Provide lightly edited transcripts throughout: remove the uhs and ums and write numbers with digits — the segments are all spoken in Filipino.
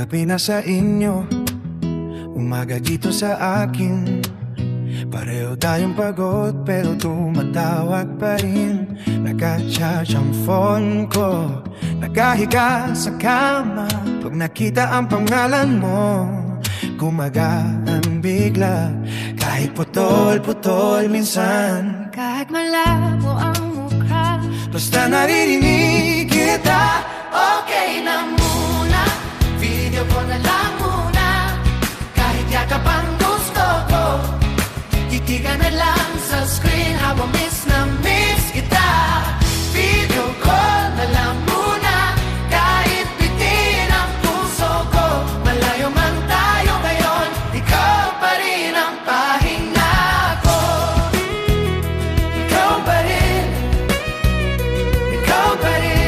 gabi na sa inyo, umaga dito sa akin. Pareho tayong pagod pero tumatawag pa rin. Naka-charge ang phone ko, nakahiga sa kama. Pag nakita ang pangalan mo, gumagaan bigla. Kahit putol-putol minsan, kahit malabo ang mukha, basta naririnig kita. okay na muna. Video ko na lang muna. Kahit yakap ang gusto ko, titigan na lang sa screen habang miss na miss kita. Video call na lang muna. Kahit bitin ang puso ko, malayo man tayo ngayon, ikaw pa rin ang pahinga ko. Ikaw pa rin, ikaw pa rin.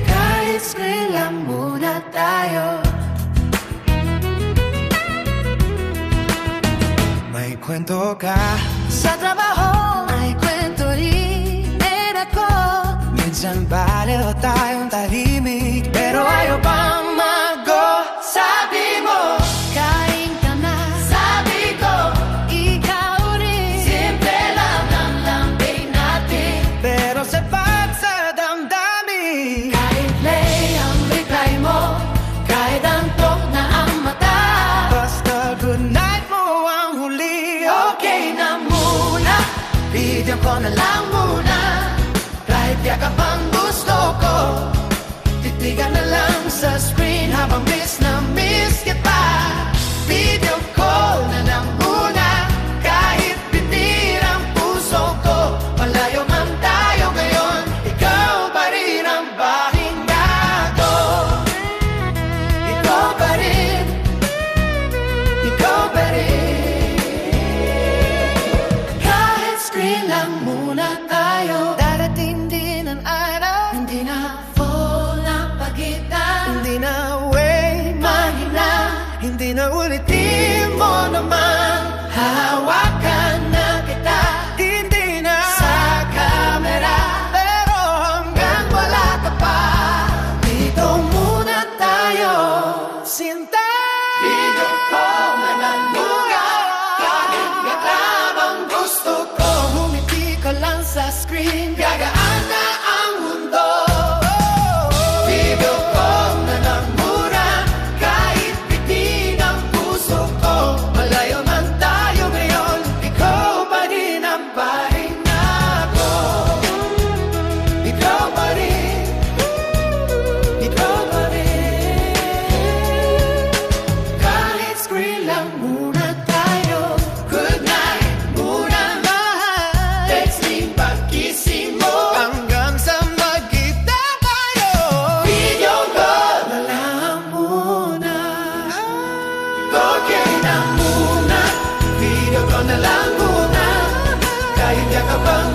Kahit screen lang muna tayo. May kwento ka Sa trabaho, may kwento rin ako. minsan, baliw tayong tahimik, pero ayaw pang mag-go. Sabi mo, kain ka na. Sabi ko, ikaw rin. Simple lang ang lambing natin, Pero sapat sa damdamin. kahit play ang reply mo, kahit antok na ang mata, Basta good night mo ang huli. okay na muna. Video ko na lang muna. Kahit yakap ang gusto ko, titigan na lang sa screen habang miss na miss kita. Video call na lang muna. Kahit bitin ang puso ko, malayo man tayo ngayon, ikaw pa rin ang pahinga ko. Ikaw pa rin, ikaw pa rin. Kahit screen lang muna tayo, darating din ang araw, hindi na phone na pagitan, Hindi na way, mahina, hindi na ulitin mo naman. hawakan na kita Hindi na sa camera, pero hanggang wala ka pa. Dito muna tayo. sinta. Video call na lang muna. Kahit yakap ang gusto ko, humiti ka lang sa screen, gagaan na ang mundo. Video call na lang muna. Kahit bitin ang puso ko, malayo man tayo ngayon, ikaw pa rin ang pahinga ko. Ikaw pa rin, ikaw pa rin. Kahit screen lang muna tayo, good night muna. Texting pagkising mo, Hanggang sa magkita tayo. video call na lang muna. Okay na muna, video call na lang muna. Kahit yakap ang